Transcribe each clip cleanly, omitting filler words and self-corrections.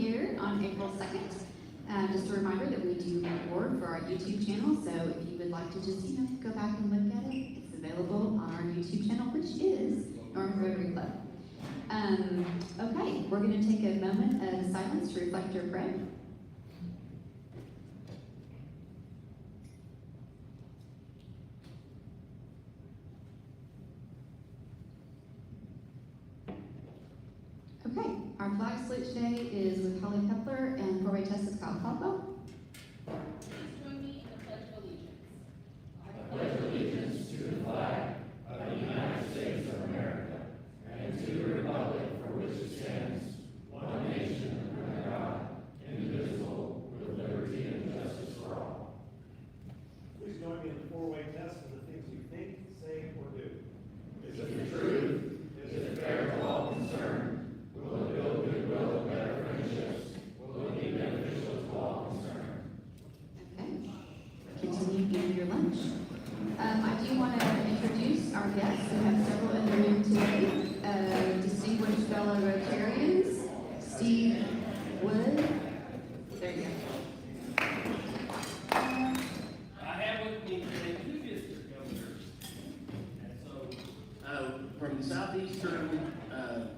here on April 2nd. Just a reminder that we do record for our YouTube channel, so if you would like to just, go back and look at it, it's available on our YouTube channel, which is North Rotary Club. Okay, we're going to take a moment of silence to reflect or pray. Okay, our flag salute today is with Holly Kepler and Corey Tessis Kyle Caldwell. Join me in the Pledge of Allegiance. I pledge allegiance to the flag of the United States of America and to the republic for which it stands, one nation under God, indivisible, with liberty and justice for all. Please join me in the four-way test of the things you think, say, or do. Is it the truth? Is it fair to all concerned? Will it build goodwill and better friendships? Will it be beneficial to all concerned? Okay, continue eating your lunch. I do want to introduce our guests. We have several in the room today. Distinguished fellow Rotarians, Steve Wood. There you go. I have with me today two district governors. And so, from southeastern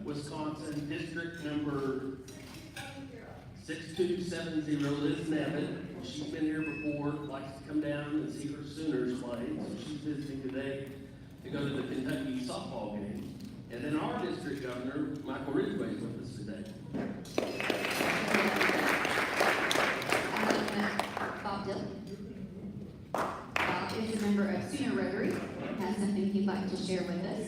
Wisconsin, district number 6270, Liz Nevin. She's been here before, likes to come down and see her Sooners play, so she's visiting today to go to the Kentucky softball game. And then our district governor, Michael Ridgway, is with us today. Bob Dillon. Bob is a member of Sooner Rotary, has something he'd like to share with us.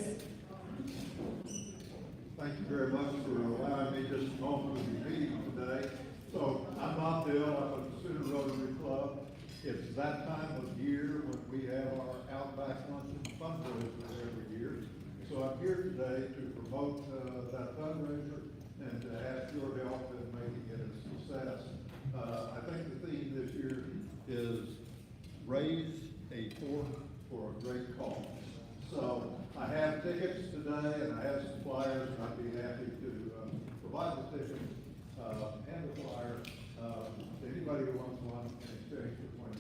Thank you very much for allowing me just a moment of your meeting today. So I'm Bob Dill, I'm with the Sooner Rotary Club. It's that time of year when we have our Outback Luncheon fundraiser every year. So I'm here today to promote that fundraiser and to ask your help in making it a success. I think the theme this year is raise a fork for a great cause. So I have tickets today and I have some flyers, and I'd be happy to provide the tickets and the flyer to anybody who wants one in exchange for $20.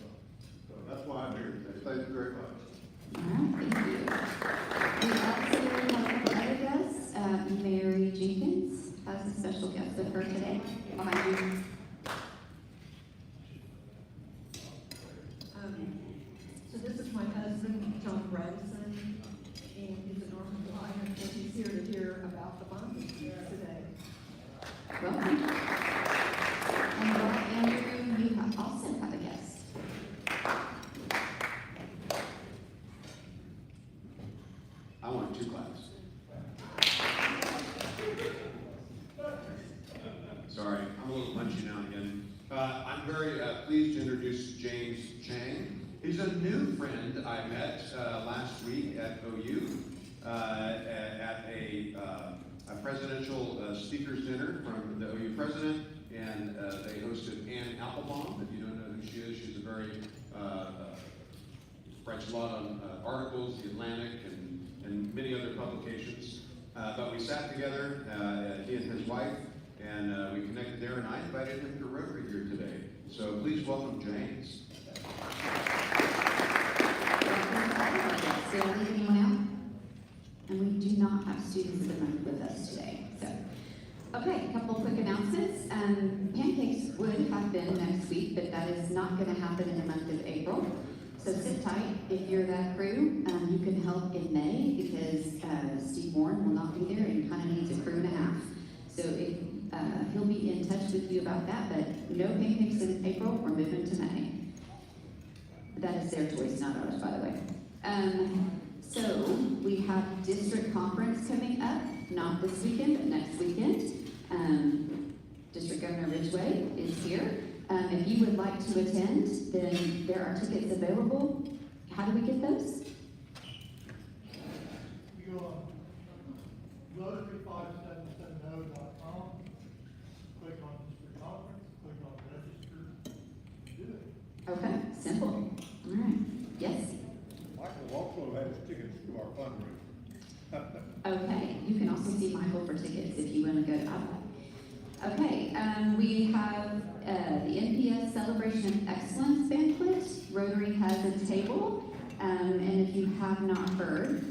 So that's why I'm here today. Thank you very much. All right, thank you. We also have other guests. Mary Jenkins has a special guest with her today. Behind you. So this is my husband, John Bradison, and he's a Norfolk Lion, and he's here to hear about the bonding today. Welcome. And Andrew, you also have a guest. I want 2 claps. Sorry, I'm a little punchy now and again. I'm very pleased to introduce James Chang. He's a new friend I met last week at OU at a presidential speakers dinner from the OU president, and they hosted Ann Applebaum. If you don't know who she is, she's a very writes a lot on articles, The Atlantic, and many other publications. But we sat together, he and his wife, and we connected there, and I invited him to Rotary here today. So please welcome James. Did I leave anyone out? And we do not have students of the month with us today. So, okay, a couple quick announcements. Pancakes would have been next week, but that is not going to happen in the month of April. So sit tight if you're that crew. You can help in May because Steve Warren will not be there and kind of needs a crew and a half. So if, he'll be in touch with you about that, but no pancakes in April, we're moving to May. That is their choice, not ours, by the way. So we have district conference coming up, not this weekend, but next weekend. District Governor Ridgway is here. If you would like to attend, then there are tickets available. How do we get those? You go on Rotary5770.com, click on district conference, click on register, and do it. Okay, simple. All right. Yes? Michael also has tickets to our fundraiser. Okay. You can also see Michael for tickets if you want to go to Outback. Okay, we have the NPS Celebration of Excellence Banquet. Rotary has a table, and if you have not heard,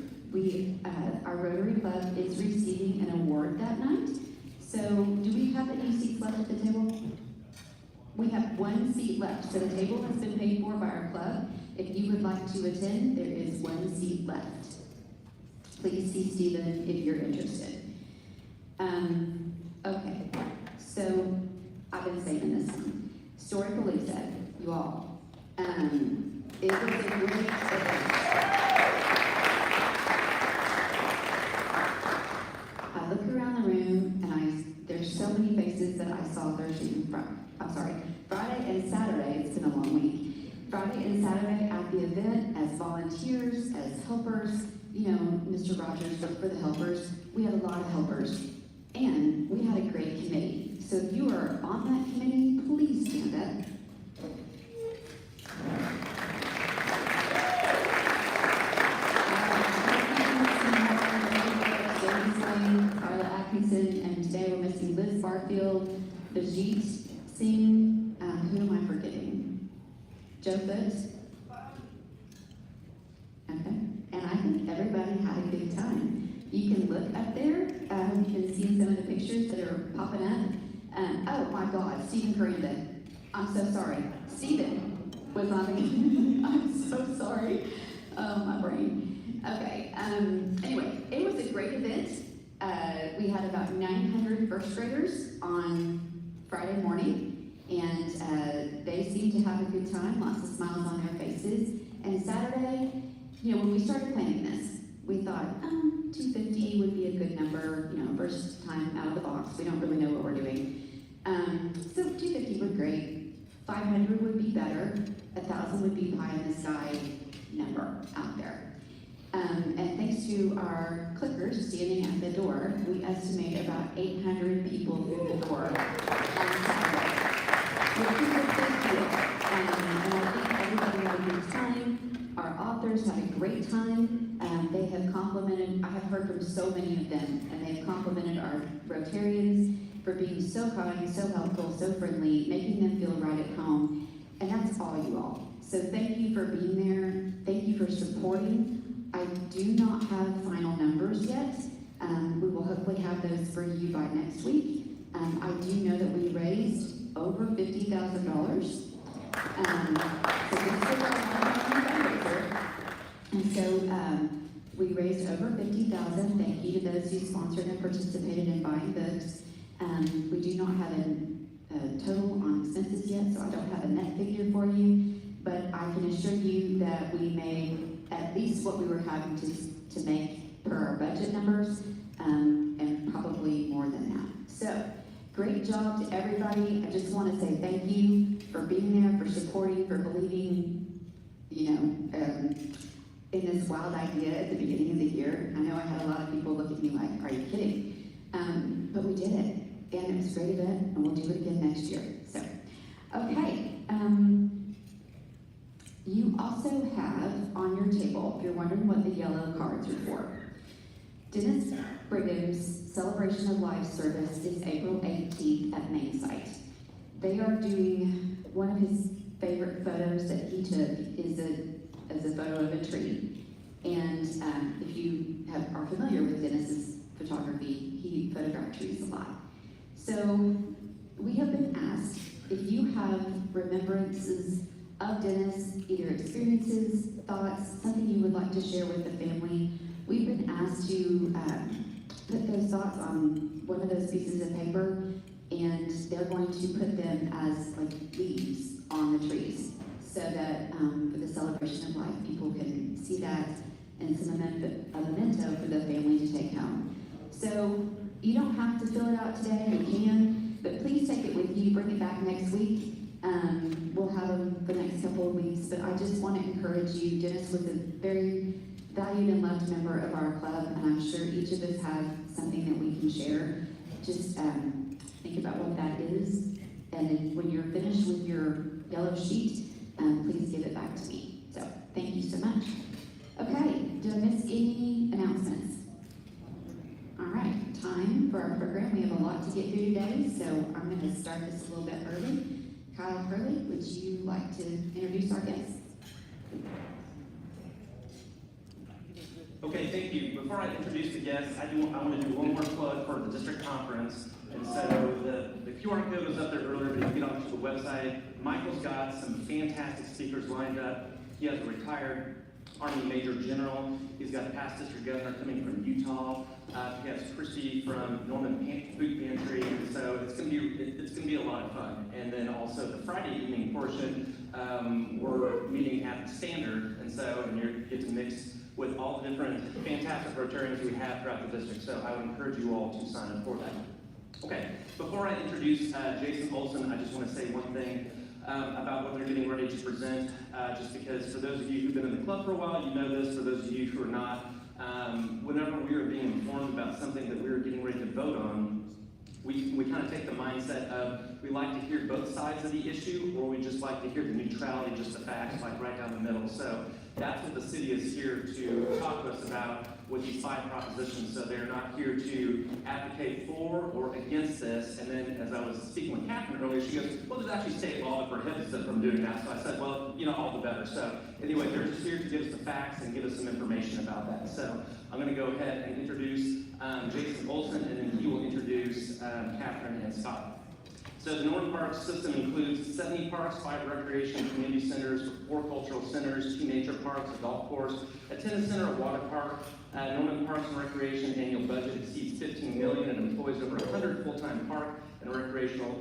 our Rotary Club is receiving an award that night. So, do we have any seats left at the table? We have one seat left, so the table has been paid for by our club. If you would like to attend, there is one seat left. Please see Stephen if you're interested. Okay, so I've been saving this one. Story Police said, you all, it was a great event. I look around the room and there's so many faces that I saw Friday and Saturday, it's been a long week. Friday and Saturday at the event as volunteers, as helpers, you know, Mr. Rogers looked for the helpers. We had a lot of helpers. And we had a great committee. So if you are on that committee, please stand up. Carla Atkinson, and today we're missing Liz Barfield, Vajit Singh, who am I forgetting? Joe Foots? Okay. And I think everybody had a good time. You can look up there. You can see some of the pictures that are popping up. Oh my God, Stephen Corrinda. I'm so sorry. Stephen was on the. I'm so sorry. Oh, my brain. Okay. Anyway, it was a great event. We had about 900 first graders on Friday morning, and they seemed to have a good time. Lots of smiles on their faces. And Saturday, you know, when we started planning this, we thought, 250 would be a good number, you know, first time out of the box. We don't really know what we're doing. So 250 would be great. 500 would be better. 1,000 would be pie in the sky number out there. And thanks to our clickers standing at the door, we estimate about 800 people through the door on Saturday. Which is a big deal. And I think everybody had a good time. Our authors had a great time. They have complimented, I have heard from so many of them, and they've complimented our Rotarians for being so kind, so helpful, so friendly, making them feel right at home. And that's all you all. So thank you for being there. Thank you for supporting. I do not have final numbers yet. We will hopefully have those for you by next week. I do know that we raised over $50,000. So this is our fundraiser. And so we raised over $50,000. Thank you to those who sponsored and participated in buying books. We do not have a total on expenses yet, so I don't have a net figure for you, but I can assure you that we made at least what we were having to make per our budget numbers, and probably more than that. So, great job to everybody. I just want to say thank you for being there, for supporting, for believing, you know, in this wild idea at the beginning of the year. I know I had a lot of people look at me like, are you kidding? But we did it, and it was a great event, and we'll do it again next year. So, okay. You also have on your table, if you're wondering what the yellow cards are for, Dennis Brigham's Celebration of Life service is April 18th at Main Site. They are doing one of his favorite photos that he took is a photo of a tree. And if you are familiar with Dennis's photography, he photographed trees a lot. So we have been asked if you have remembrances of Dennis, either experiences, thoughts, something you would like to share with the family. We've been asked to put those thoughts on one of those pieces of paper, and they're going to put them as like leaves on the trees, so that for the celebration of life, people can see that and some a memento for the family to take home. So you don't have to fill it out today, you can, but please take it with you, bring it back next week. We'll have them the next couple of weeks, but I just want to encourage you. Dennis was a very valued and loved member of our club, and I'm sure each of us have something that we can share. Just think about what that is, and then when you're finished with your yellow sheet, please give it back to me. So, thank you so much. Okay, did I miss any announcements? All right, time for our program. We have a lot to get through today, so I'm going to start this a little bit early. Kyle Hurley, would you like to introduce our guests? Okay, thank you. Before I introduce the guests, I want to do one more plug for the district conference. And so the QR code was up there earlier, but you can get onto the website. Michael's got some fantastic speakers lined up. He has a retired Army Major General. He's got a past district governor coming from Utah. He has Christy from Norman Food Pantry, and so it's going to be a lot of fun. And then also the Friday evening portion, we're meeting at the Standard, and you get to mix with all the different fantastic Rotarians we have throughout the district. So I would encourage you all to sign up for that. Okay, before I introduce Jason Olson, I just want to say one thing about what they're getting ready to present, just because for those of you who've been in the club for a while, you know this. For those of you who are not, whenever we are being informed about something that we are getting ready to vote on, we kind of take the mindset of we like to hear both sides of the issue, or we just like to hear the neutrality, just the facts, like right down the middle. So that's what the city is here to talk to us about with these 5 propositions. So they're not here to advocate for or against this. And then as I was speaking with Catherine earlier, she goes, well, there's actually state law that prohibits them from doing that. So I said, well, all the better. So anyway, they're just here to give us the facts and give us some information about that. So I'm going to go ahead and introduce Jason Olson, and then he will introduce Catherine and Scott. So the Northern Parks system includes 70 parks, 5 recreation community centers, 4 cultural centers, 2 nature parks, a golf course, a tennis center, a water park. Northern Parks and Recreation annual budget exceeds $15 million and employs over 100 full-time park and recreational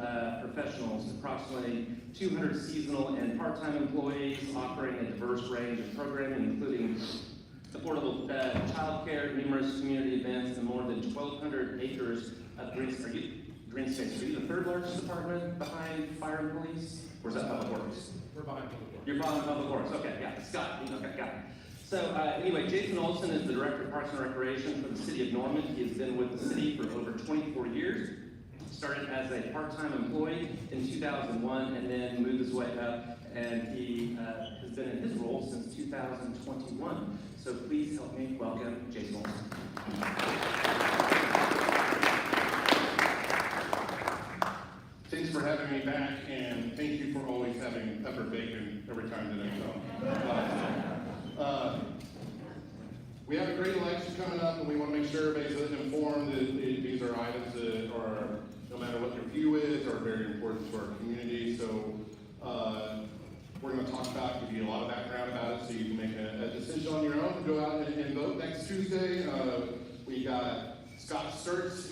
professionals, approximately 200 seasonal and part-time employees, offering a diverse range of programming, including affordable childcare, numerous community events, and more than 1,200 acres of green space. Are you the 3rd largest department behind fire and police? Or is that Public Works? We're behind Public Works. You're behind Public Works. Okay, yeah. Scott, okay, got it. So anyway, Jason Olson is the Director of Parks and Recreation for the City of Norman. He has been with the city for over 24 years. Started as a part-time employee in 2001 and then moved his way up, and he has been in his role since 2021. So please help me welcome Jason Olson. Thanks for having me back, and thank you for always having pepper bacon every time that I come. We have a great election coming up, and we want to make sure everybody's informed that these are items that are, no matter what your view is, are very important to our community. So we're going to talk about, give you a lot of background about it, so you can make a decision on your own to go out and vote next Tuesday. We got Scott Sturts,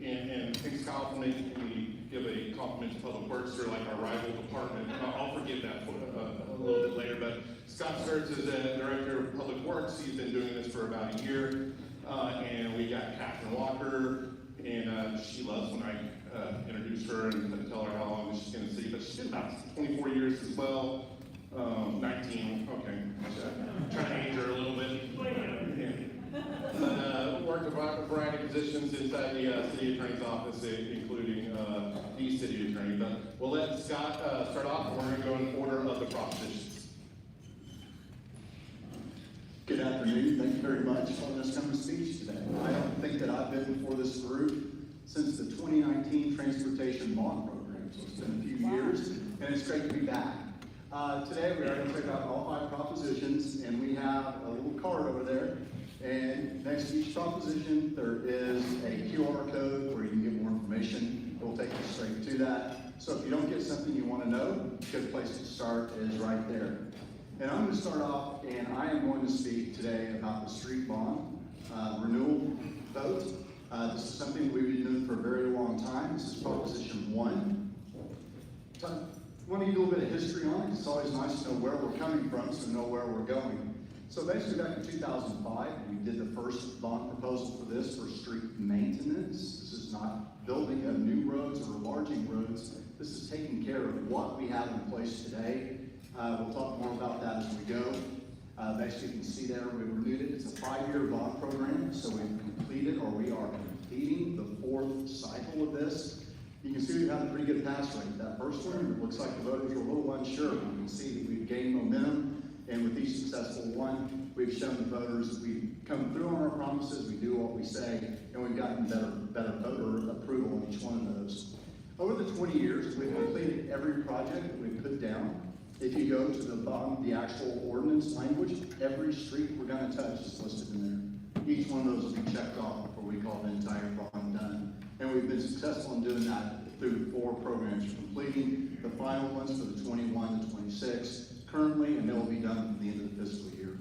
and thanks Kyle for making me give a compliment to Public Works. They're like our rival department. I'll forgive that for a little bit later, but Scott Sturts is the Director of Public Works. He's been doing this for about a year. And we got Catherine Walker, and she loves when I introduce her and tell her how long she's in the city, but she's been about 24 years as well. 19, okay. I'm trying to age her a little bit. Worked a variety of positions inside the city attorney's office, including the city attorney. But we'll let Scott start off, and we're going to go in order of the propositions. Good afternoon. Thank you very much for letting us come to speech today. I don't think that I've been before this group since the 2019 Transportation Bond Program, so it's been a few years, and it's great to be back. Today we're going to check out all 5 propositions, and we have a little card over there. And next to each proposition, there is a QR code where you can get more information. It will take you straight to that. So if you don't get something you want to know, a good place to start is right there. And I'm going to start off, and I am going to speak today about the street bond renewal vote. This is something we've been doing for a very long time. This is Proposition 1. I want to give you a little bit of history on it. It's always nice to know where we're coming from, so know where we're going. So basically back in 2005, we did the first bond proposal for this for street maintenance. This is not building of new roads or enlarging roads. This is taking care of what we have in place today. We'll talk more about that as we go. Basically, you can see there we renewed it. It's a 5-year bond program, so we've completed, or we are completing, the 4th cycle of this. You can see we've had a pretty good pass rate. That first one, it looks like the voters were a little unsure. You can see that we've gained momentum. And with each successful one, we've shown the voters that we come through on our promises, we do what we say, and and we've gotten better voter approval on each one of those. Over the 20 years, we've completed every project that we've put down. If you go to the bottom, the actual ordinance language, every street we're gonna touch is listed in there. Each one of those will be checked off before we call the entire project done. And we've been successful in doing that through 4 programs, completing the final ones for the 21 to 26 currently, and they'll be done at the end of the fiscal year.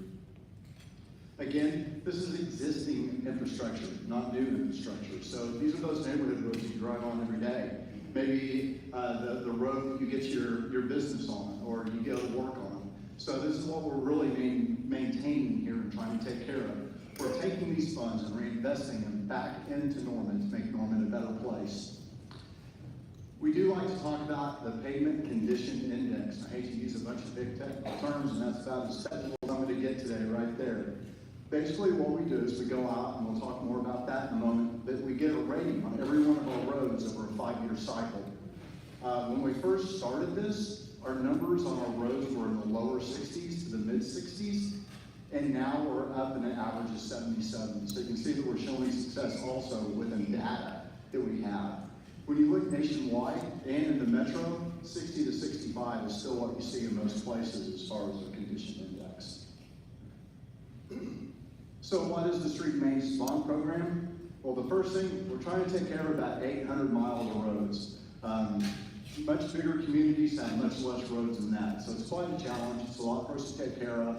Again, this is existing infrastructure, not new infrastructure. So these are those neighborhood roads you drive on every day. Maybe the road that you get your business on, or you go to work on. So this is what we're really maintaining here and trying to take care of. We're taking these funds and reinvesting them back into Norman to make Norman a better place. We do like to talk about the pavement condition index. I hate to use a bunch of big technical terms, and that's about as technical as I'm going to get today right there. Basically, what we do is we go out, and we'll talk more about that in a moment, that we get a rating on every one of our roads over a 5-year cycle. When we first started this, our numbers on our roads were in the lower 60s to the mid 60s, and now we're up in an average of 77. So you can see that we're showing success also within data that we have. When you look nationwide and in the metro, 60 to 65 is still what you see in most places as far as the condition index. So what is the Street Maintenance Bond Program? Well, the first thing, we're trying to take care of about 800 miles of roads. Much bigger communities have much less roads than that. So it's quite a challenge. It's a lot for us to take care of.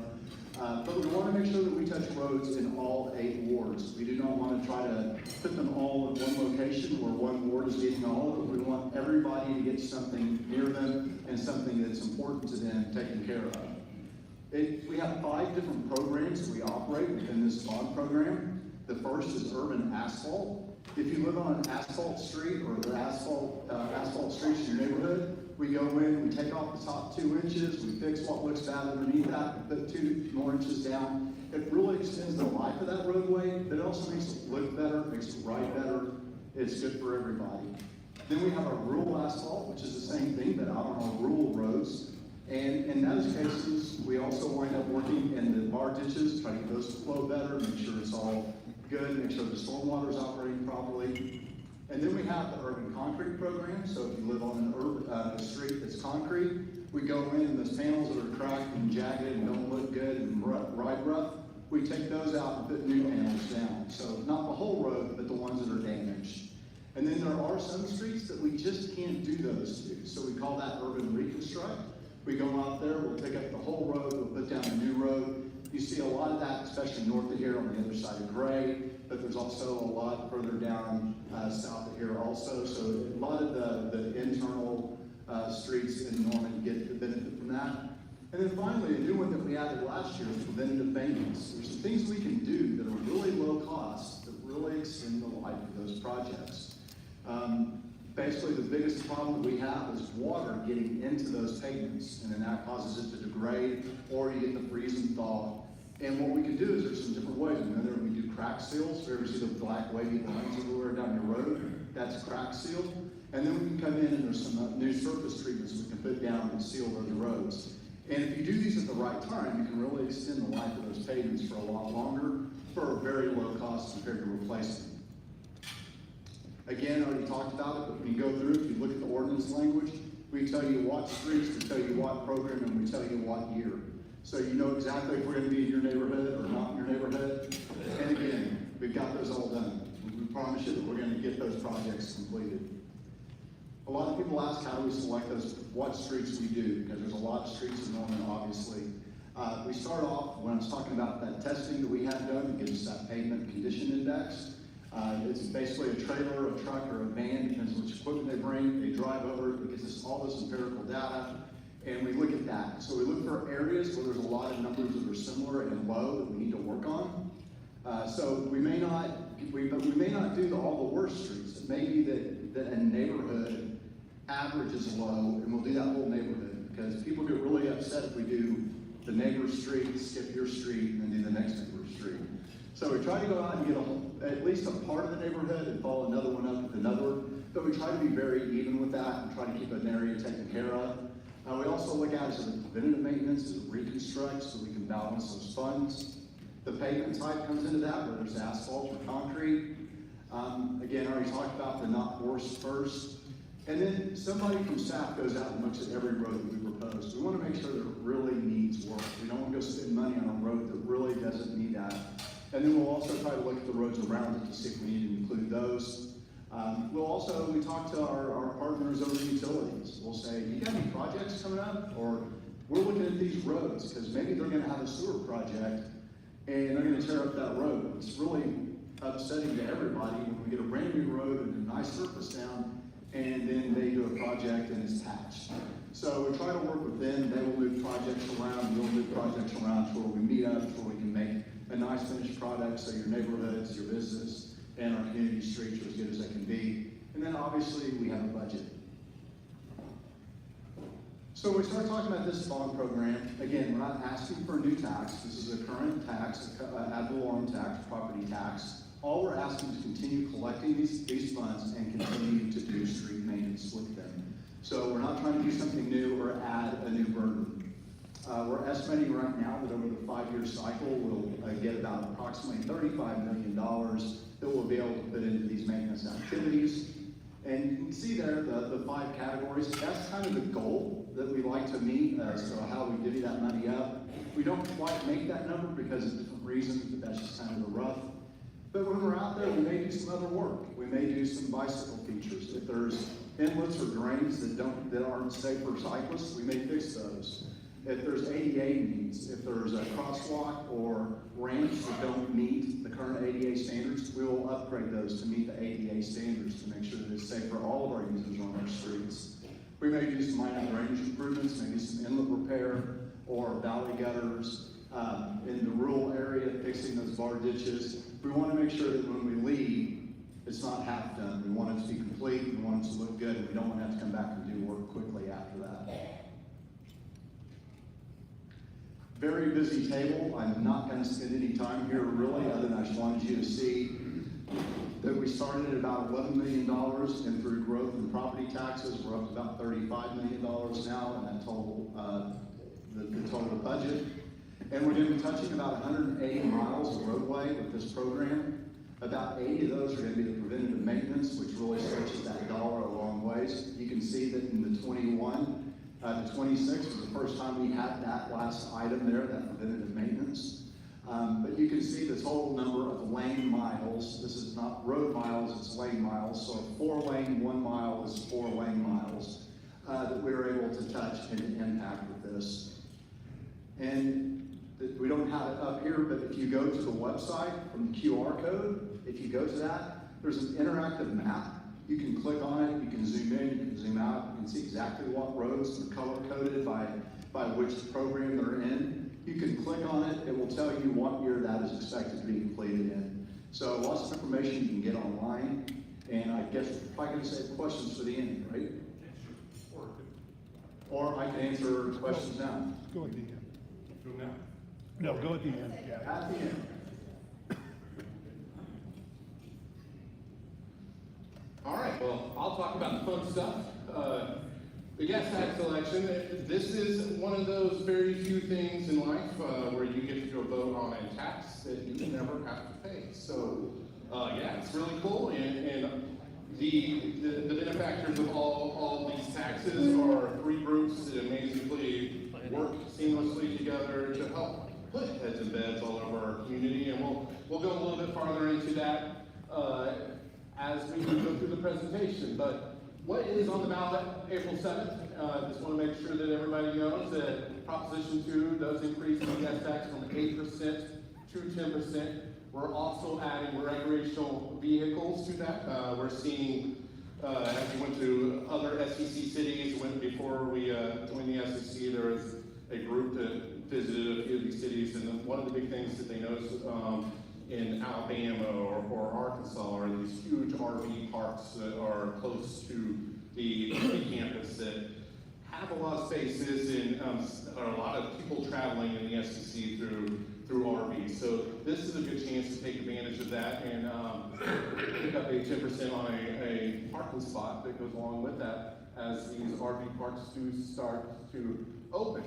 But we want to make sure that we touch roads in all 8 wards. We do not want to try to put them all in one location where one ward is getting all of it. We want everybody to get something near them and something that's important to them taken care of. We have 5 different programs that we operate within this bond program. The first is urban asphalt. If you live on an asphalt street or the asphalt streets in your neighborhood, we go in, we take off the top 2 inches, we fix what looks bad underneath that, we put 2 more inches down. It really extends the life of that roadway, but it also makes it look better, makes it ride better. It's good for everybody. Then we have our rural asphalt, which is the same thing, but out on our rural roads. And in those cases, we also wind up working in the bar ditches, trying to get those to flow better, make sure it's all good, make sure the stormwater is operating properly. And then we have the urban concrete program. So if you live on a street that's concrete, we go in and those panels that are cracked and jagged and don't look good and ride rough, we take those out and put new panels down. So not the whole road, but the ones that are damaged. And then there are some streets that we just can't do those to. So we call that urban reconstruct. We go out there, we'll pick up the whole road, we'll put down a new road. You see a lot of that, especially north of here on the other side of Gray, but there's also a lot further down south of here also. So a lot of the internal streets in Norman get the benefit from that. And then finally, a new one that we added last year is preventative maintenance. There's some things we can do that are really low cost that really extend the life of those projects. Basically, the biggest problem that we have is water getting into those pavements, and then that causes it to degrade, or you get the freeze and thaw. And what we can do is there's some different ways. We do crack seals. If you ever see the black wavy lines everywhere down your road, that's crack seal. And then we can come in and there's some new surface treatments we can put down and seal those roads. And if you do these at the right time, you can really extend the life of those pavements for a lot longer for a very low cost compared to replacement. Again, I already talked about it, but when you go through, if you look at the ordinance language, we tell you what streets, we tell you what program, and we tell you what year. So you know exactly if we're going to be in your neighborhood or not in your neighborhood. And again, we've got those all done. We promise you that we're going to get those projects completed. A lot of people ask how we select what streets we do, because there's a lot of streets in Norman, obviously. We start off, when I was talking about that testing that we had done, that gives us that pavement condition index. It's basically a trailer, a truck, or a van, depends on which equipment they bring. They drive over, it gives us all this empirical data, and we look at that. So we look for areas where there's a lot of numbers that are similar and low that we need to work on. So we may not do all the worst streets. It may be that a neighborhood average is low, and we'll do that whole neighborhood, because people get really upset if we do the neighbor's street, skip your street, and then do the next neighbor's street. So we try to go out and get at least a part of the neighborhood and follow another one up with another, but we try to be very even with that and try to keep an area taken care of. We also look at it as a preventative maintenance, as a reconstruct, so we can balance those funds. The pavement type comes into that, whether it's asphalt or concrete. Again, I already talked about the not worst first. And then somebody from staff goes out and looks at every road that we propose. We want to make sure that it really needs work. We don't want to go spend money on a road that really doesn't need that. And then we'll also try to look at the roads around it to see if we need to include those. We talk to our partners over utilities. We'll say, you got any projects coming up? Or we're looking at these roads, because maybe they're gonna have a sewer project and they're gonna tear up that road. It's really upsetting to everybody when we get a brand new road and a nice surface down, and then they do a project and it's patched. So we try to work with them. They will move projects around, we'll move projects around to where we meet up, to where we can make a nice finished product so your neighborhoods, your business, and our community streets are as good as they can be. And then obviously we have a budget. So we start talking about this bond program. Again, we're not asking for a new tax. This is a current tax, ad valorem tax, property tax. All we're asking is to continue collecting these funds and continue to do street maintenance with them. So we're not trying to do something new or add a new burden. We're estimating right now that over the 5-year cycle, we'll get about approximately $35 million that we'll be able to put into these maintenance activities. And you can see there the 5 categories. That's kind of the goal that we like to meet, so how we divvy that money up. We don't quite make that number because of different reasons, but that's just kind of the rough. But when we're out there, we may do some other work. We may do some bicycle features. If there's inlets or drains that aren't safe for cyclists, we may fix those. If there's ADA needs, if there's a crosswalk or ramps that don't meet the current ADA standards, we will upgrade those to meet the ADA standards to make sure that it's safe for all of our users on our streets. We may do some minor drainage improvements, maybe some inlet repair or valley gutters. In the rural area, fixing those bar ditches. We want to make sure that when we leave, it's not half done. We want it to be complete, we want it to look good, and we don't want to have to come back and do work quickly after that. Very busy table. I'm not going to spend any time here really, other than I just wanted you to see that we started at about $11 million, and through growth in property taxes, we're up to about $35 million now in that total, the total budget. And we're going to be touching about 180 miles of roadway with this program. About 80 of those are going to be the preventative maintenance, which really stretches that dollar a long ways. You can see that in the 21 to 26 was the first time we had that last item there, that preventative maintenance. But you can see the total number of lane miles. This is not road miles, it's lane miles. So 4 lane, 1 mile is 4 lane miles that we were able to touch and impact with this. And we don't have it up here, but if you go to the website from the QR code, if you go to that, there's an interactive map. You can click on it, you can zoom in, you can zoom out, you can see exactly what roads are color-coded by which program they're in. You can click on it, it will tell you what year that is expected to be completed in. So lots of information you can get online, and I guess we're probably going to save questions for the end, right? Or I can answer questions now. Go at the end. Go now. No, go at the end, yeah. At the end. All right, well, I'll talk about the fun stuff. The gas tax election, this is one of those very few things in life where you get to go vote on a tax that you never have to pay. So, yeah, it's really cool, and the benefactors of all these taxes are 3 groups that amazingly work seamlessly together to help put heads and beds all over our community, and we'll go a little bit farther into that as we go through the presentation. But what is on the ballot April 7th? Just want to make sure that everybody knows that Proposition 2 does increase the gas tax from 8% to 10%. We're also adding recreational vehicles to that. We're seeing, as we went to other SEC cities, before we joined the SEC, there was a group that visited a few of these cities, and one of the big things that they noticed in Alabama or Arkansas are these huge RV parks that are close to the campus that have a lot of spaces and are a lot of people traveling in the SEC through RVs. So this is a good chance to take advantage of that and pick up a 10% on a parking spot that goes along with that as these RV parks do start to open.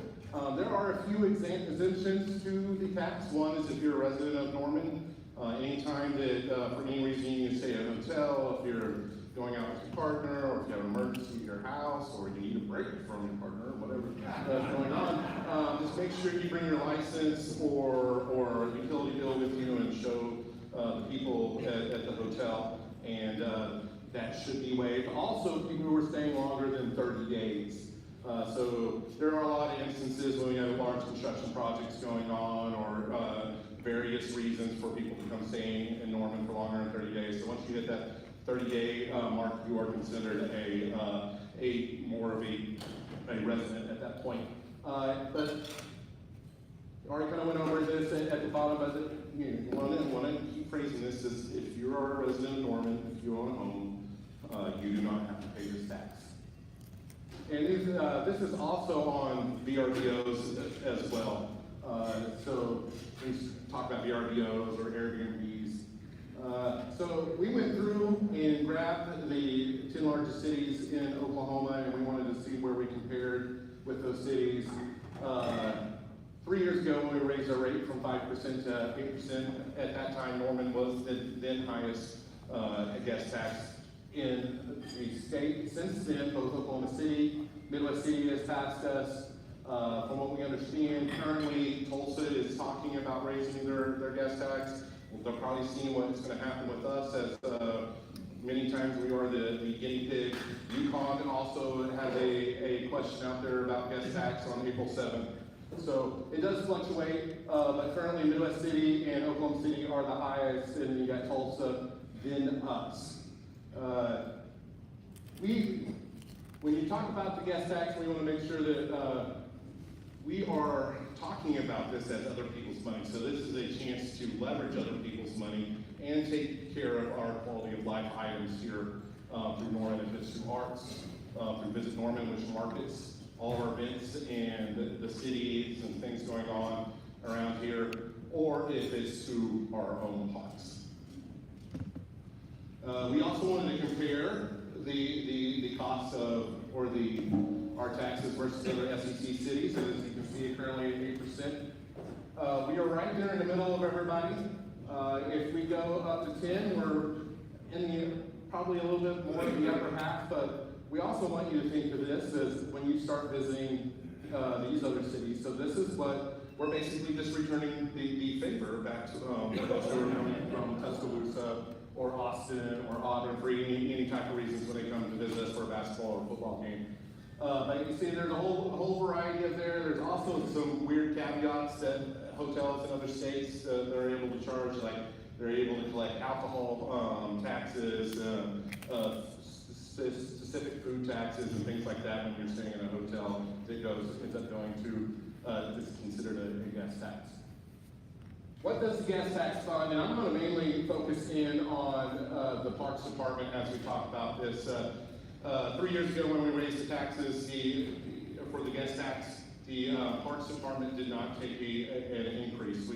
There are a few exemptions to the tax. One is if you're a resident of Norman, Anytime that, for any reason you need to stay at a hotel, if you're going out with your partner, or if you have an emergency at your house, or you need a break from your partner, whatever is going on, just make sure you bring your license or utility bill with you and show the people at the hotel, and that should be waived. Also, people who are staying longer than 30 days. So there are a lot of instances when we have large construction projects going on, or various reasons for people to come staying in Norman for longer than 30 days. So once you hit that 30-day mark, you are considered a more of a resident at that point. But already kind of went over this at the bottom, but want to keep phrasing this is if you are a resident of Norman, if you own a home, you do not have to pay this tax. And this is also on VRBOs as well. So we talk about VRBOs or Airbnbs. So we went through and grabbed the 10 largest cities in Oklahoma, and we wanted to see where we compared with those cities. 3 years ago, when we raised our rate from 5% to 8%, at that time, Norman was the then highest guest tax in the state. Since then, both Oklahoma City, Midwest City has passed us. From what we understand, currently Tulsa is talking about raising their guest tax. They're probably seeing what's going to happen with us, as many times we are the guinea pig. Yukon also has a question out there about guest tax on April 7th. So it does fluctuate, but currently Midwest City and Oklahoma City are the highest, and you got Tulsa, then us. When you talk about the guest tax, we want to make sure that we are talking about this as other people's money. So this is a chance to leverage other people's money and take care of our quality of life items here through Norman. If it's through arts, through Visit Norman, which markets all our events and the cities and things going on around here, or if it's through our own parks. We also wanted to compare the costs of, or our taxes versus other SEC cities, and as you can see, currently at 8%. We are right there in the middle of everybody. If we go up to 10, we're in probably a little bit more in the upper half, but we also want you to think of this as when you start visiting these other cities. So this is what we're basically just returning the favor back to those who are coming from Tuscaloosa or Austin or Auburn for any type of reasons when they come to visit us for a basketball or football game. But you can see there's a whole variety of there. There's also some weird caveats that hotels in other states they're able to charge, like they're able to collect alcohol taxes, specific food taxes, and things like that when you're staying in a hotel that ends up going to this is considered a guest tax. What does the guest tax fund? And I'm going to mainly focus in on the Parks Department as we talk about this. 3 years ago when we raised the taxes for the guest tax, the Parks Department did not take an increase.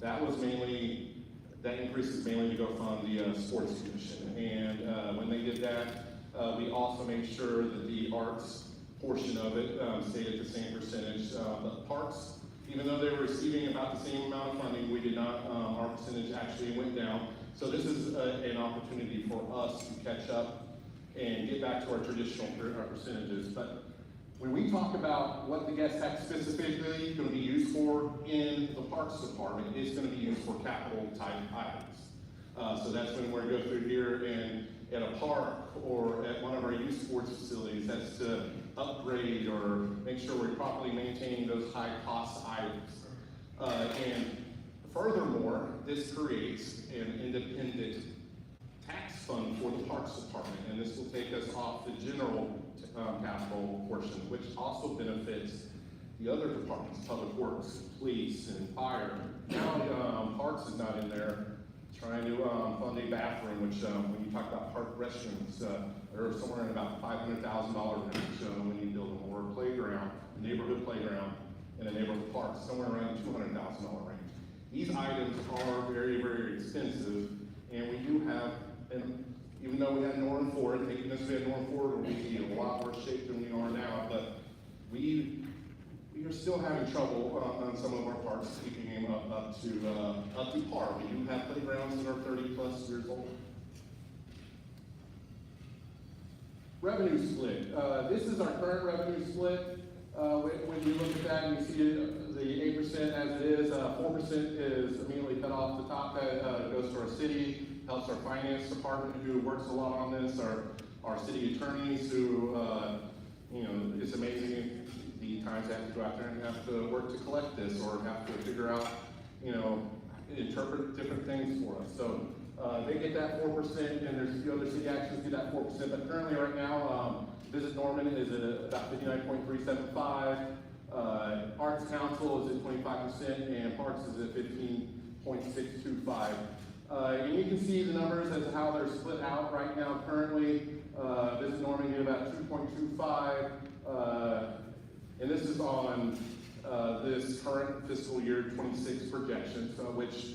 That increase is mainly to go fund the Sports Commission. And when they did that, we also made sure that the arts portion of it stayed at the same percentage. But Parks, even though they were receiving about the same amount of funding, we did not, our percentage actually went down. So this is an opportunity for us to catch up and get back to our traditional percentages. But when we talk about what the guest tax specifically is going to be used for in the Parks Department, it's going to be used for capital type items. So that's when we're going to go through here and at a park or at one of our youth sports facilities, that's to upgrade or make sure we're properly maintaining those high cost items. And furthermore, this creates an independent tax fund for the Parks Department, and this will take us off the general capital portion, which also benefits the other departments, Public Works, Police, and Fire. Now, Parks is not in there, trying to fund a bathroom, which when you talk about park restrooms, they're somewhere in about $500,000 range. When you build a more playground, a neighborhood playground, in a neighborhood park, somewhere around the $200,000 range. These items are very, very expensive, and we do have, and even though we had Norm Ford, taking us to Norm Ford, we'd be in a lot worse shape than we are now, but we are still having trouble on some of our parks keeping them up to par. We do have playgrounds that are 30+ years old. Revenue split. This is our current revenue split. When you look at that and you see the 8% as it is, 4% is immediately cut off the top. That goes to our city, helps our finance department who works a lot on this, our city attorneys who, it's amazing the times they have to go out there and have to work to collect this or have to figure out, interpret different things for us. So they get that 4%, and there's a few other city actions get that 4%, but currently right now, Visit Norman is at about 59.375, Arts Council is at 25%, and Parks is at 15.625. And you can see the numbers as to how they're split out right now currently. Visit Norman get about 2.25, and this is on this current fiscal year 26 projections, which,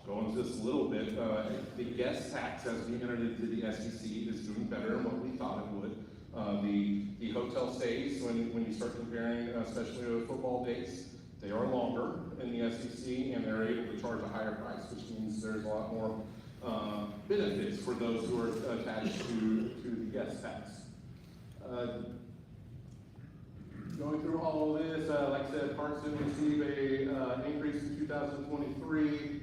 go into this a little bit, the guest tax as we entered into the SEC is doing better than what we thought it would. The hotel stays, when you start comparing, especially with football dates, they are longer in the SEC and they're able to charge a higher price, which means there's a lot more benefits for those who are attached to the guest tax. Going through all of this, like I said, Parks did receive a increase in 2023,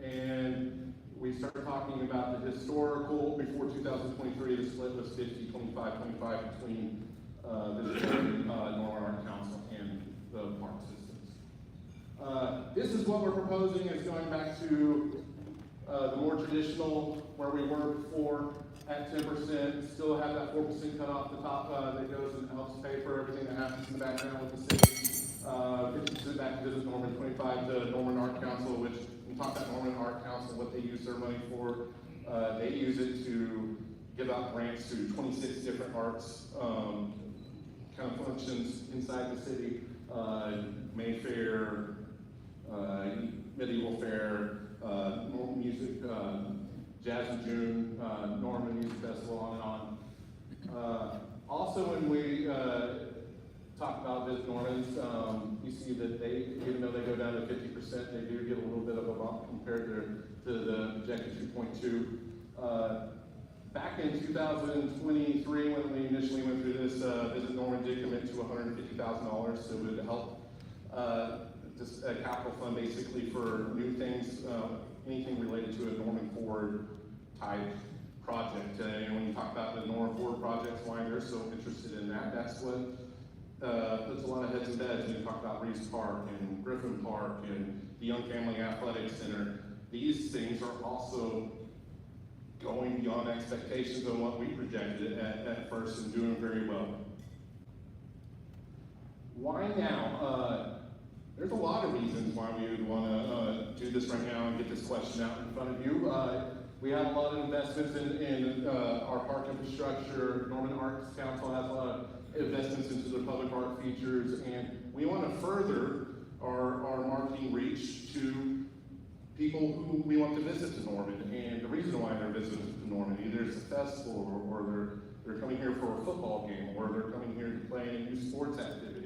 and we started talking about the historical. Before 2023, the split was 50, 25, 25 between the Norman Art Council and the park systems. This is what we're proposing is going back to the more traditional, where we were before at 10%, still have that 4% cut off the top that goes and helps pay for everything that happens in the background with the city. 50% back to Visit Norman, 25 to Norman Art Council, which we talk about Norman Art Council, what they use their money for. They use it to give out grants to 26 different arts kind of functions inside the city. Mayfair, Medieval Fair, Normal Music, Jazz in June, Norman Music Festival, on and on. Also, when we talk about Visit Normans, you see that they, even though they go down to 50%, they do get a little bit of a bump compared to the projected 2.2. Back in 2023, when we initially went through this, Visit Norman did commit to $150,000, so it would help just a capital fund basically for new things, anything related to a Norman Ford type project. And when you talk about the Norman Ford projects, why they're so interested in that, that's what puts a lot of heads in beds when you talk about Reeves Park and Griffin Park and the Young Family Athletic Center. These things are also going beyond expectations on what we projected at first and doing very well. Why now? There's a lot of reasons why we would want to do this right now and get this question out in front of you. We have a lot of investments in our park infrastructure. Norman Arts Council has a lot of investments into the public art features, and we want to further our marketing reach to people who we want to visit to Norman. And the reason why they're visiting to Norman, either it's a festival, or they're coming here for a football game, or they're coming here to play in a new sports activity.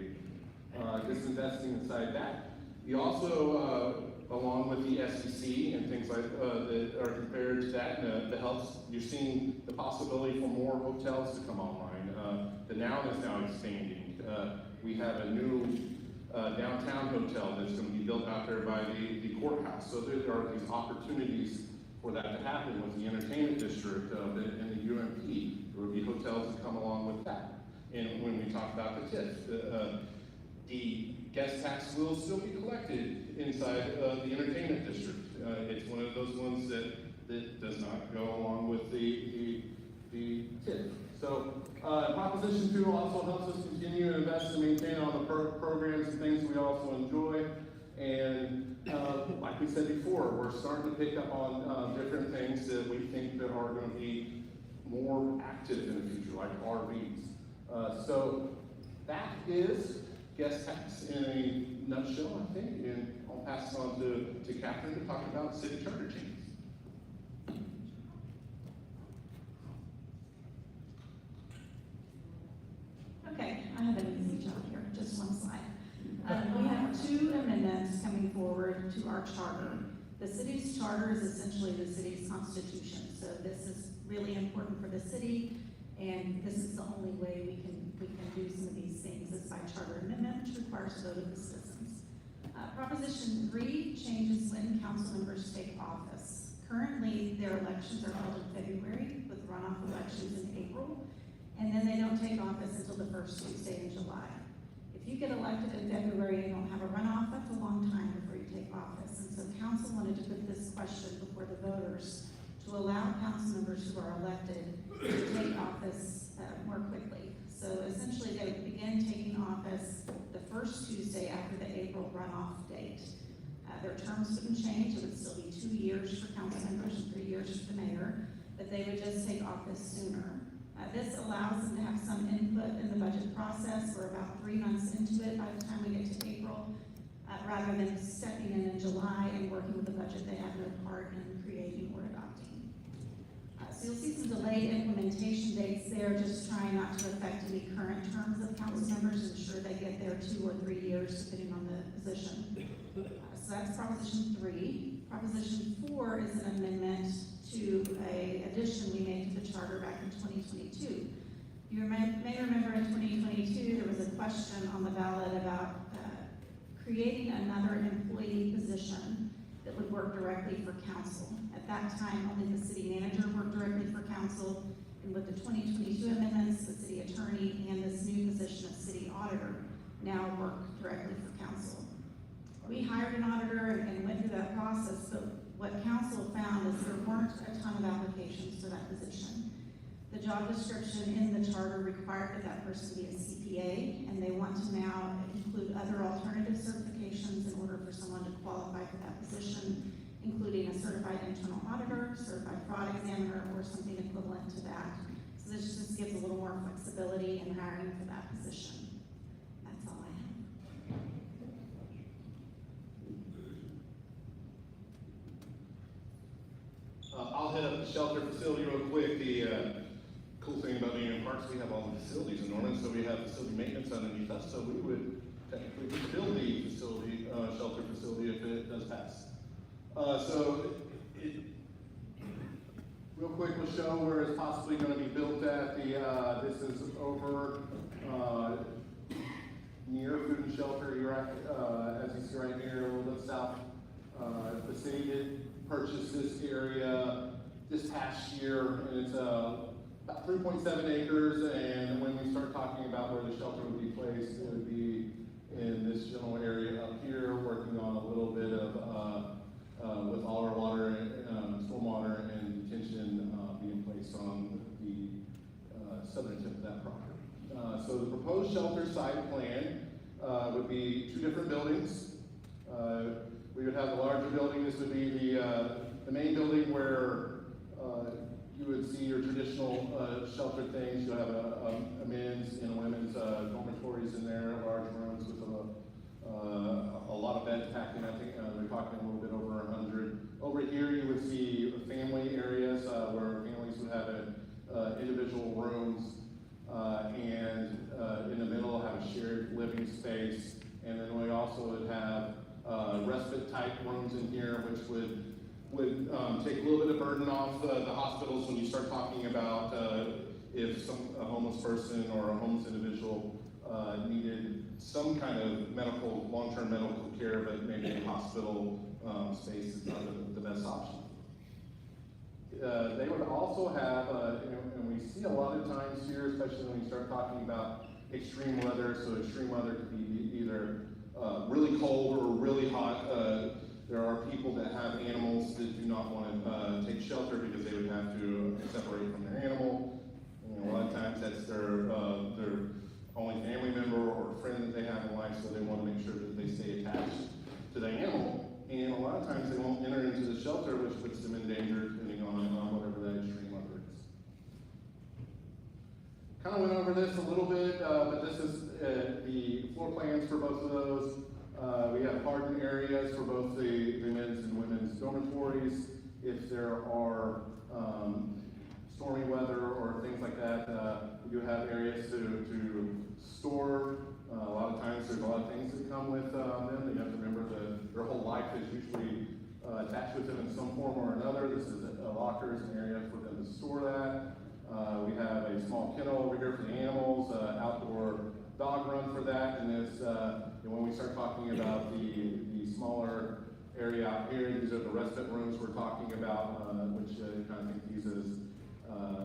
Just investing inside that. You also, along with the SEC and things like that are compared to that, that helps. You're seeing the possibility for more hotels to come online. The Noun is now expanding. We have a new downtown hotel that's going to be built out there by the courthouse. So there are these opportunities for that to happen with the entertainment district and the UMP. There will be hotels that come along with that. And when we talk about the TIF, the guest tax will still be collected inside the entertainment district. It's one of those ones that does not go along with the TIF. So Proposition 2 also helps us continue to invest and maintain all the programs and things we also enjoy. And like we said before, we're starting to pick up on different things that we think that are going to be more active in the future, like RVs. So that is guest tax in a nutshell, I think, and I'll pass it on to Catherine to talk about city charter changes. Okay, I have an easy job We have two amendments coming forward to our charter. The city's charter is essentially the city's constitution, so this is really important for the city, and this is the only way we can do some of these things is by charter amendment, which requires a vote of the citizens. Proposition 3 changes when council members take office. Currently, their elections are held in February, with runoff elections in April, and then they don't take office until the first Tuesday in July. If you get elected in February and don't have a runoff, that's a long time before you take office. And so council wanted to put this question before the voters to allow council members who are elected to take office more quickly. So essentially, they would begin taking office the first Tuesday after the April runoff date. Their terms wouldn't change. It would still be 2 years for council members and 3 years for the mayor, but they would just take office sooner. This allows them to have some input in the budget process. We're about 3 months into it by the time we get to April, rather than stepping in July and working with the budget they have no part in creating or adopting. So you'll see some delayed implementation dates there, just trying not to affect any current terms of council members, ensure they get there 2 or 3 years depending on the position. So that's Proposition 3. Proposition 4 is an amendment to an addition we made to the charter back in 2022. You may remember in 2022 there was a question on the ballot about creating another employee position that would work directly for council. At that time, only the city manager worked directly for council, and with the 2022 amendments, the city attorney and this new position of city auditor now work directly for council. We hired an auditor and went through that process, but what council found is there weren't a ton of applications for that position. The job description in the charter required that that person be a CPA, and they want to now include other alternative certifications in order for someone to qualify for that position, including a certified internal auditor, certified fraud examiner, or something equivalent to that. So this just gives a little more flexibility in hiring for that position. That's all I have. I'll head up the shelter facility real quick. The cool thing about being in parks, we have all the facilities in Norman, so we have facility maintenance underneath us, so we would technically build the facility, shelter facility if it does pass. Real quick, we'll show where it's possibly going to be built at. This is over near Food and Shelter here, as you see right here, a little bit south. The city did purchase this area this past year, and it's about 3.7 acres, and when we start talking about where the shelter would be placed, it would be in this general area up here, working on a little bit of, with all our water, stormwater and detention being placed on the southern tip of that property. So the proposed shelter site plan would be 2 different buildings. We would have the larger building. This would be the main building where you would see your traditional shelter things. You'll have a men's and a women's dormitories in there, large rooms with a lot of beds packed in. I think they're talking a little bit over 100. Over here you would see family areas where families would have individual rooms, and in the middle have a shared living space. And then we also would have respite type rooms in here, which would take a little bit of burden off the hospitals when you start talking about if a homeless person or a homeless individual needed some kind of long-term medical care, but maybe a hospital space is not the best option. They would also have, and we see a lot of times here, especially when you start talking about extreme weather, so extreme weather could be either really cold or really hot. There are people that have animals that do not want to take shelter because they would have to separate from their animal. A lot of times that's their only family member or friend that they have in life, so they want to make sure that they stay attached to the animal. And a lot of times they won't enter into the shelter, which puts them in danger depending on whatever that extreme weather is. Kind of went over this a little bit, but this is the floor plans for both of those. We have hardened areas for both the men's and women's dormitories. If there are stormy weather or things like that. We do have areas to store. A lot of times there's a lot of things that come with them. You have to remember that their whole life is usually attached with them in some form or another. This is a locker, is an area for them to store that. We have a small kennel over here for the animals, outdoor dog run for that, and this, when we start talking about the smaller area out here, these are the respite rooms we're talking about, which you kind of think these as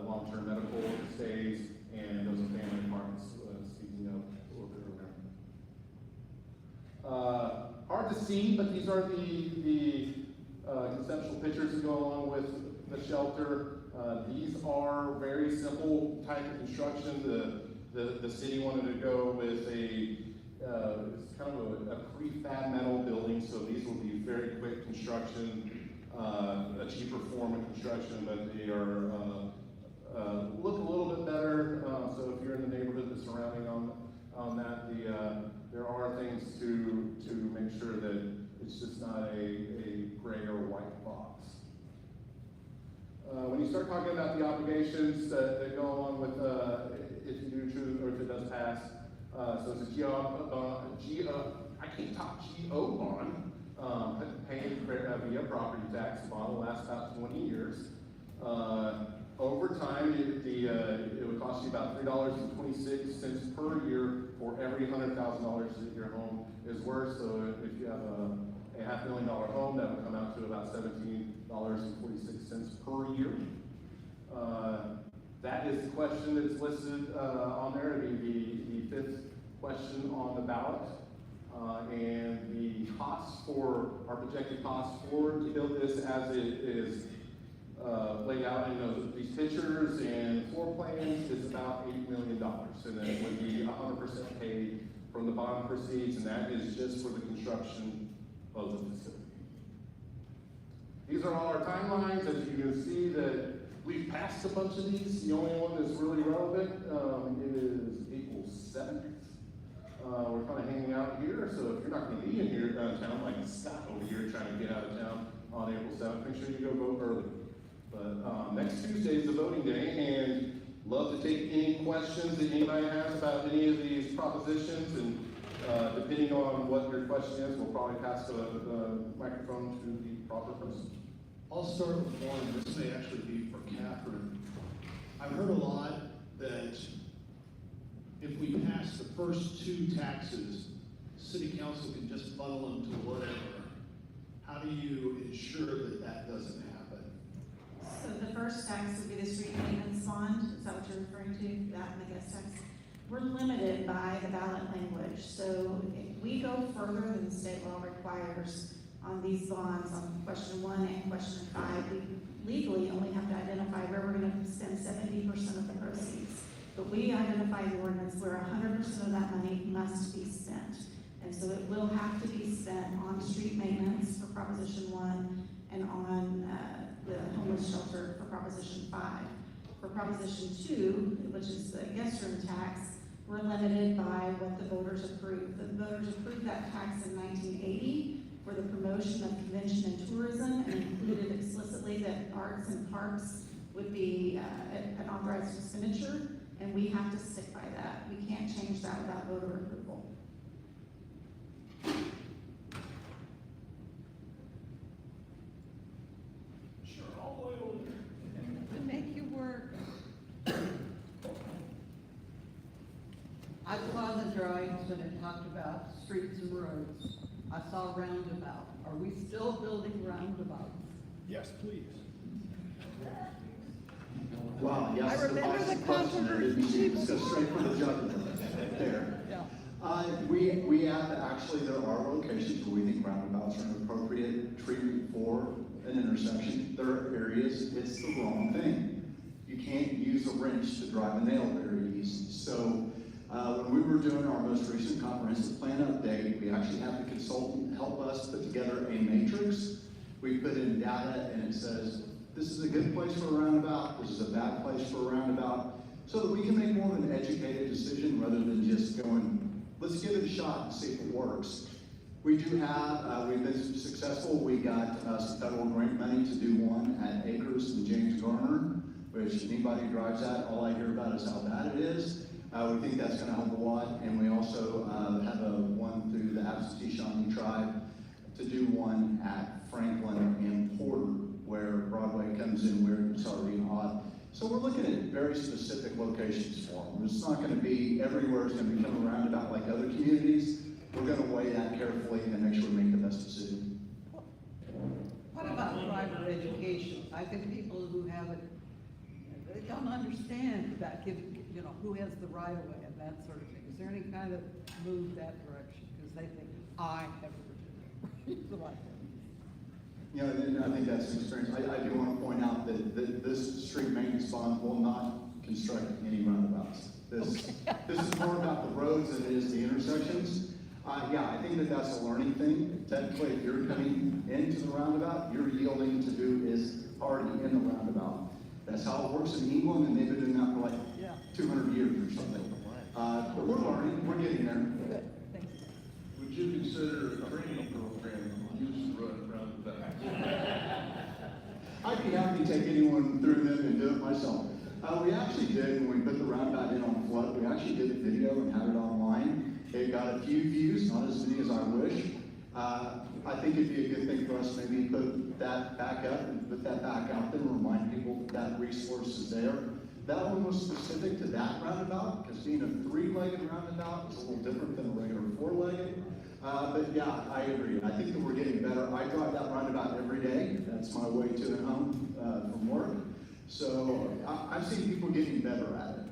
long-term medical stays, and those are family apartments, speaking of a little bit earlier. Hard to see, but these are the conceptual pictures that go along with the shelter. These are very simple type of construction. The city wanted to go with it's kind of a prefab metal building, so these will be very quick construction, a cheaper form of construction, but they are look a little bit better. So if you're in the neighborhood that's surrounding on that, there are things to make sure that it's just not a gray or white box. When you start talking about the obligations that go along with if you do choose or if it does pass, so it's a GO bond, paid via property tax. The bond will last about 20 years. Over time, it would cost you about $3.26 per year for every $100,000 that your home is worth. So if you have a $500,000 home, that would come out to about $17.46 per year. That is the question that's listed on there, the fifth question on the ballot. And the cost for, our projected cost to build this as it is laid out in these pictures and floor plans is about $8 million. And then it would be 100% paid from the bond proceeds, and that is just for the construction of the facility. These are all our timelines. As you can see that we've passed a bunch of these. The only one that's really relevant is April 7th. We're kind of hanging out here, so if you're not going to be in here town, like Scott over here trying to get out of town on April 7th, make sure you go vote early. But next Tuesday is the voting day, and love to take any questions that anybody has about any of these propositions, and depending on what your question is, we'll probably pass the microphone to the proper person. I'll start with one. This may actually be for Catherine. I've heard a lot that if we pass the first two taxes, city council can just funnel them to whatever. How do you ensure that that doesn't happen? So the first tax would be the street maintenance bond. Is that what you're referring to? That and the gas tax? We're limited by the ballot language. So if we go further than the state law requires on these bonds, on question 1 and question 5, we legally only have to identify where we're going to spend 70% of the proceeds. But we identify the ordinance where 100% of that money must be spent. And so it will have to be spent on street maintenance for Proposition 1 and on the homeless shelter for Proposition 5. For Proposition 2, which is the guest room tax, we're limited by what the voters approved. The voters approved that tax in 1980 for the promotion of convention and tourism, and included explicitly that arts and parks would be an authorized expenditure, and we have to stick by that. We can't change that without voter approval. Sure, all the way over there. To make you work. I saw the drawings when it talked about streets and roads. I saw roundabout. Are we still building roundabouts? Yes, please. Wow, yes. I remember the controversy. Let's go straight for the jugular there. Yeah. We have actually, there are locations where we think roundabouts are an appropriate treatment for an intersection. There are areas it's the wrong thing. You can't use a wrench to drive a nail very easy. So when we were doing our most recent comprehensive plan update, we actually had the consultant help us put together a matrix. We put in data and it says, this is a good place for a roundabout, this is a bad place for a roundabout, so that we can make more of an educated decision rather than just going, let's give it a shot and see if it works. We do have, we've been successful. We got some federal grant money to do one at Acres and James Garner. which anybody who drives that, all I hear about is how bad it is. We think that's gonna help a lot, and we also have a one through the absentee Shawnee tribe to do one at Franklin and Porter, where Broadway comes in where it's already odd. So we're looking at very specific locations for them. It's not gonna be everywhere, it's gonna become a roundabout like other communities. We're gonna weigh that carefully and make sure we make the best decision. What about private education? I think people who have it, they don't understand that, you know, who has the right of way and that sort of thing. Is there any kind of move that direction? Because they think, I have the right. You know, and I think that's an experience. I do want to point out that this street maintenance bond will not construct any roundabouts. This is more about the roads than it is the intersections. Yeah, I think that that's a learning thing. Technically, if you're coming into the roundabout, you're yielding to who is already in the roundabout. That's how it works in England, and they've been doing that for like 200 years or something. But we're learning, we're getting there. Good, thank you. Would you consider a training program used to run around the back? I'd be happy to take anyone through them and do it myself. We actually did, when we put the roundabout in on flood, we actually did a video and had it online. It got a few views, not as many as I wish. I think it'd be a good thing for us to maybe put that back up and put that back out there and remind people that resource is there. That one was specific to that roundabout, because being a three-legged roundabout is a little different than a regular four-legged. But yeah, I agree. I think that we're getting better. I drive that roundabout every day. That's my way to and home from work. So I've seen people getting better at it.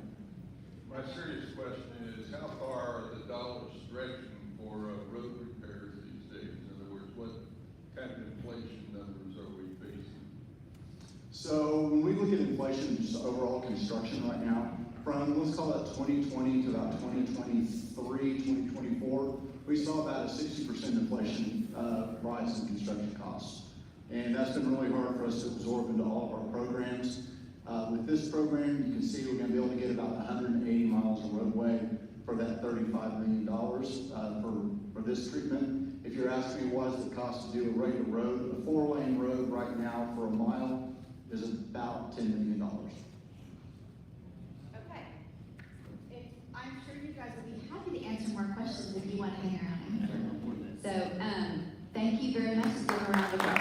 My serious question is, how far are the dollars stretching for road repairs these days? In other words, what kind of inflation numbers are we facing? So when we look at inflation, just overall construction right now, from let's call it 2020 to about 2023, 2024, we saw about a 60% inflation rise in construction costs. And that's been really hard for us to absorb into all of our programs. With this program, you can see we're going to be able to get about 180 miles of roadway for that $35 million for this treatment. If you're asking me what is the cost to do a regular road, a 4-lane road right now for a mile is about $10 million. Okay. I'm sure you guys will be happy to answer more questions if you want to hang around. So, thank you very much. Let's give a round of applause.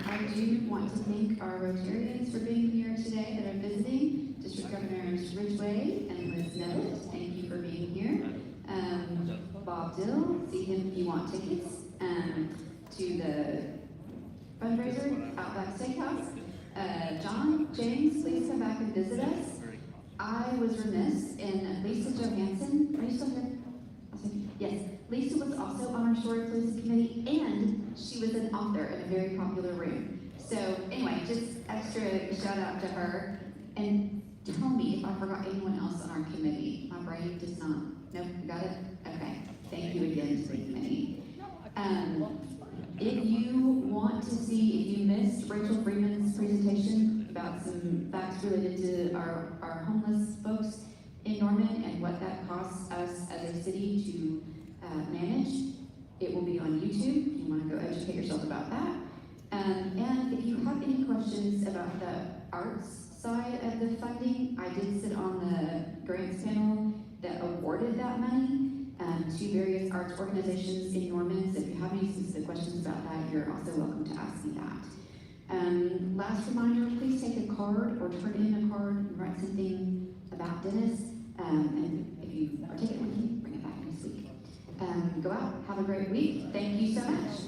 I do want to thank our Rotarians for being here today that are visiting. District Governors Ridgway and Liz Nevitt, thank you for being here. Bob Dill, see him if you want tickets to the fundraiser, Outback Steakhouse. John, James, please come back and visit us. I was remiss in Lisa Johansson. Are you still here? Yes. Lisa was also on our Historic Places Committee, and she was an author in a very popular room. So anyway, just extra shout out to her. And tell me if I forgot anyone else on our committee. My brain does not. Nope, you got it? Okay. Thank you again to the committee. If you want to see, if you missed Rachel Freeman's presentation about some facts related to our homeless folks in Norman and what that costs us as a city to manage, it will be on YouTube if you want to go educate yourself about that. And if you have any questions about the arts side of the funding, I did sit on the grants panel that awarded that money to various arts organizations in Norman. So if you have any specific questions about that, you're also welcome to ask me that. Last reminder, please take a card or turn in a card and write something about Dennis. And if you are taking it with you, bring it back next week. Go out, have a great week. Thank you so much.